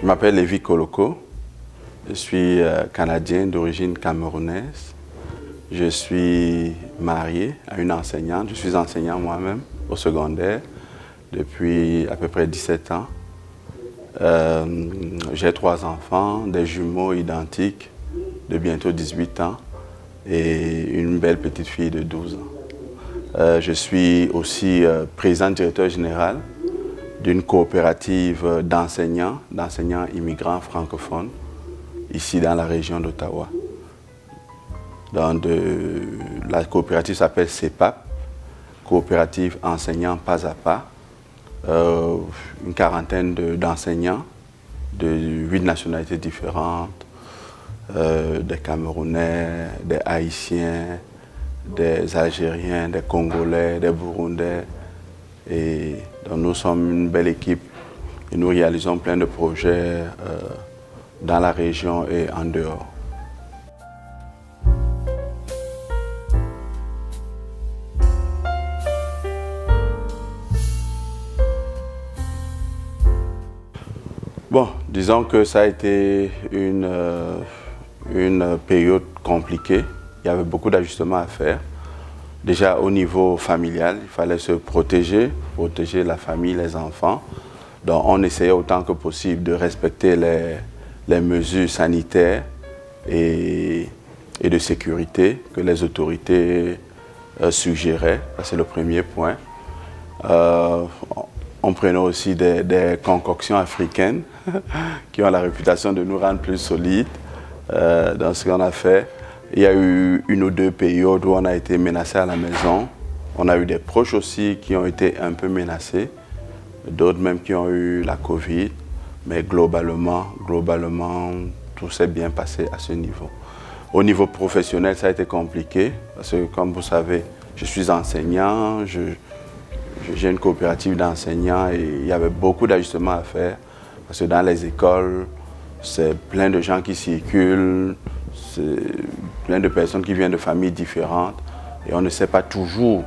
m'appelle Lévi Koloko. Je suis canadien d'origine camerounaise. Je suis marié à une enseignante. Je suis enseignant moi-même au secondaire depuis à peu près 17 ans. J'ai 3 enfants, des jumeaux identiques de bientôt 18 ans et une belle petite fille de 12 ans. Je suis aussi président directeur général d'une coopérative d'enseignants immigrants francophones, ici dans la région d'Ottawa. La coopérative s'appelle CEPAP, Coopérative Enseignants Pas à Pas. Une quarantaine d'enseignants de 8 nationalités différentes, des Camerounais, des Haïtiens, des Algériens, des Congolais, des Burundais. Et donc nous sommes une belle équipe et nous réalisons plein de projets dans la région et en dehors. Bon, disons que ça a été une période compliquée. Il y avait beaucoup d'ajustements à faire. Déjà au niveau familial, il fallait se protéger la famille, les enfants. Donc on essayait autant que possible de respecter les mesures sanitaires et de sécurité que les autorités suggéraient. C'est le premier point. On prenait aussi des concoctions africaines qui ont la réputation de nous rendre plus solides dans ce qu'on a fait. Il y a eu 1 ou 2 périodes où on a été menacé à la maison. On a eu des proches aussi qui ont été un peu menacés, d'autres même qui ont eu la Covid. Mais globalement, tout s'est bien passé à ce niveau. Au niveau professionnel, ça a été compliqué parce que, comme vous savez, je suis enseignant, j'ai une coopérative d'enseignants et il y avait beaucoup d'ajustements à faire parce que dans les écoles, c'est plein de gens qui circulent, c'est plein de personnes qui viennent de familles différentes et on ne sait pas toujours.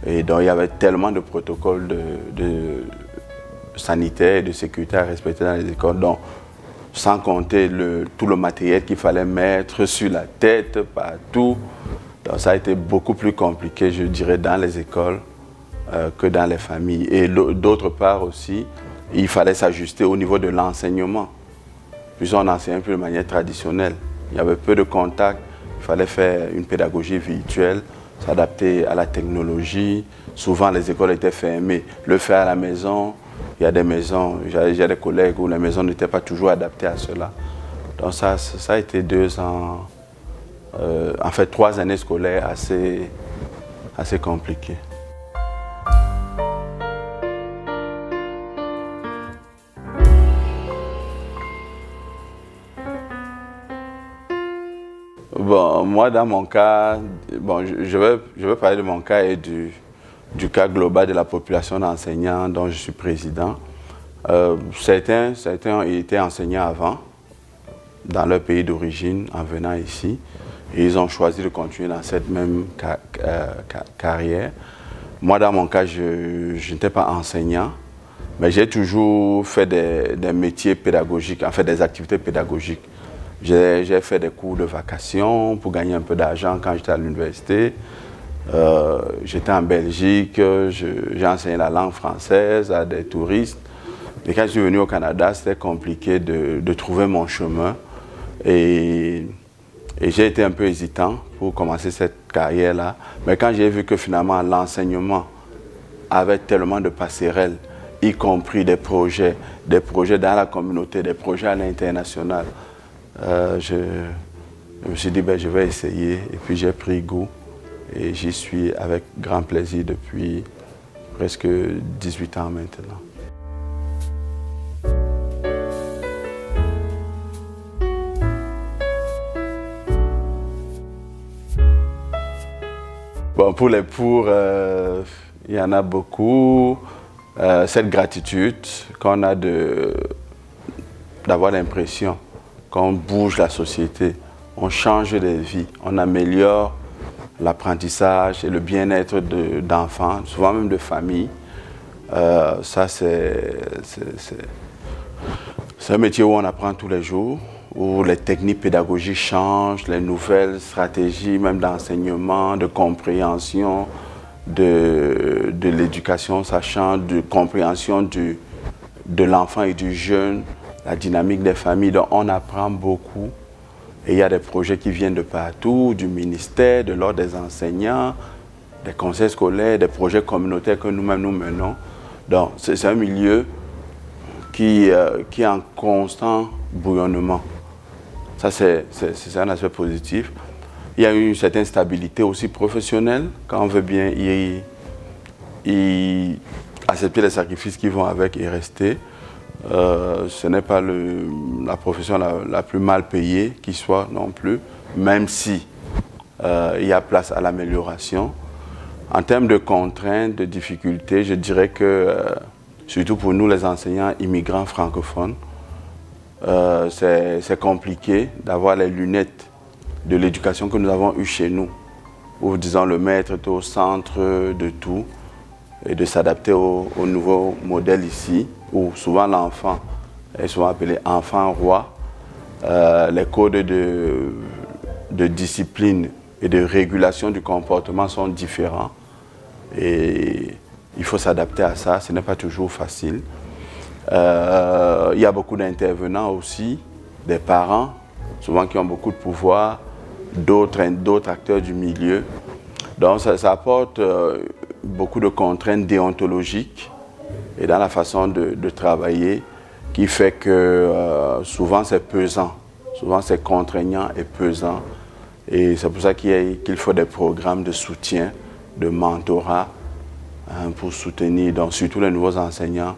Et donc il y avait tellement de protocoles de sanitaires et de sécurité à respecter dans les écoles, donc sans compter tout le matériel qu'il fallait mettre sur la tête, partout. Donc ça a été beaucoup plus compliqué, je dirais, dans les écoles que dans les familles. Et d'autre part aussi, il fallait s'ajuster au niveau de l'enseignement. Puis on enseignait un peu de manière traditionnelle. Il y avait peu de contacts, il fallait faire une pédagogie virtuelle, s'adapter à la technologie. Souvent les écoles étaient fermées. Le faire à la maison, il y a des maisons, j'ai des collègues où les maisons n'étaient pas toujours adaptées à cela. Donc ça a été 2 ans, en fait 3 années scolaires assez compliquées. Bon, moi, dans mon cas, bon, je vais parler de mon cas et du cas global de la population d'enseignants dont je suis président. Certains étaient enseignants avant, dans leur pays d'origine, en venant ici. Et ils ont choisi de continuer dans cette même carrière. Moi, dans mon cas, je n'étais pas enseignant, mais j'ai toujours fait des métiers pédagogiques, en fait des activités pédagogiques. J'ai fait des cours de vacation pour gagner un peu d'argent quand j'étais à l'université. J'étais en Belgique, j'ai enseigné la langue française à des touristes. Et quand je suis venu au Canada, c'était compliqué de trouver mon chemin. Et j'ai été un peu hésitant pour commencer cette carrière-là. Mais quand j'ai vu que finalement l'enseignement avait tellement de passerelles, y compris des projets dans la communauté, des projets à l'international, je me suis dit, ben, je vais essayer. Et puis j'ai pris goût et j'y suis avec grand plaisir depuis presque 18 ans maintenant. Bon, pour les pour, il y en a beaucoup. Cette gratitude qu'on a d'avoir l'impression qu'on bouge la société, on change des vies, on améliore l'apprentissage et le bien-être d'enfants, souvent même de familles. Ça, C'est un métier où on apprend tous les jours, où les techniques pédagogiques changent, les nouvelles stratégies, même d'enseignement, de compréhension de l'éducation, ça change, de compréhension de l'enfant et du jeune, la dynamique des familles. Donc on apprend beaucoup. Et il y a des projets qui viennent de partout, du ministère, de l'ordre des enseignants, des conseils scolaires, des projets communautaires que nous-mêmes nous menons. Donc c'est un milieu qui est en constant bouillonnement. Ça, c'est un aspect positif. Il y a une certaine stabilité aussi professionnelle, quand on veut bien y accepter les sacrifices qui vont avec et rester. Ce n'est pas la profession la plus mal payée qui soit non plus, même si il y a place à l'amélioration. En termes de contraintes, de difficultés, je dirais que, surtout pour nous les enseignants immigrants francophones, c'est compliqué d'avoir les lunettes de l'éducation que nous avons eue chez nous, où disons le maître est au centre de tout, et de s'adapter au nouveau modèle ici, où souvent l'enfant est souvent appelé enfant roi. Les codes de discipline et de régulation du comportement sont différents. Et il faut s'adapter à ça, ce n'est pas toujours facile. Il y a beaucoup d'intervenants aussi, des parents, souvent qui ont beaucoup de pouvoir, d'autres acteurs du milieu. Donc ça apporte beaucoup de contraintes déontologiques et dans la façon de travailler qui fait que souvent c'est pesant, souvent c'est contraignant et pesant. Et c'est pour ça qu'il faut des programmes de soutien, de mentorat pour soutenir donc, surtout les nouveaux enseignants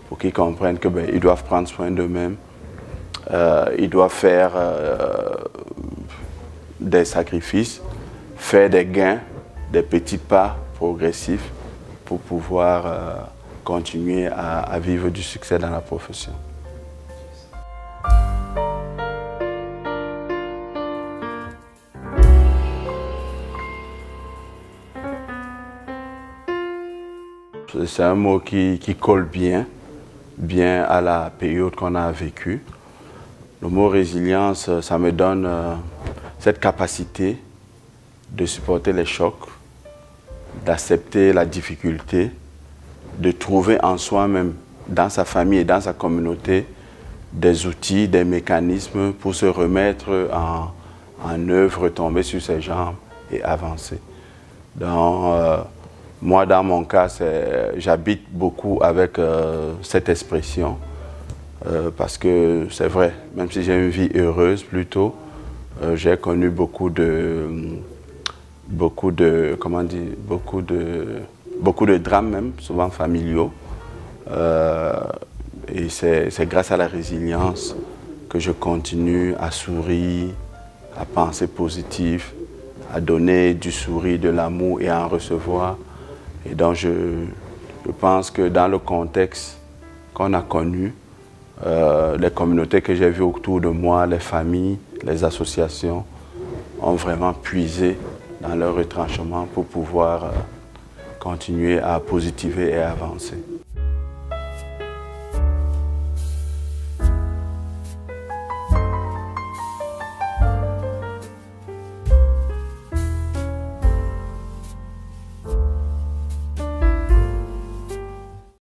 pour qu'ils comprennent qu'ils doivent prendre soin d'eux-mêmes, ils doivent faire des sacrifices, faire des gains, des petits pas progressifs pour pouvoir continuer à vivre du succès dans la profession. C'est un mot qui colle bien à la période qu'on a vécue. Le mot résilience, ça me donne cette capacité de supporter les chocs, d'accepter la difficulté, de trouver en soi-même, dans sa famille et dans sa communauté, des outils, des mécanismes pour se remettre en œuvre, retomber sur ses jambes et avancer. Moi, dans mon cas, j'habite beaucoup avec cette expression parce que c'est vrai, même si j'ai une vie heureuse plutôt, j'ai connu beaucoup de drames même, souvent familiaux. Et c'est grâce à la résilience que je continue à sourire, à penser positif, à donner du sourire, de l'amour et à en recevoir. Et donc je pense que dans le contexte qu'on a connu, les communautés que j'ai vues autour de moi, les familles, les associations, ont vraiment puisé dans leur retranchement pour pouvoir continuer à positiver et à avancer.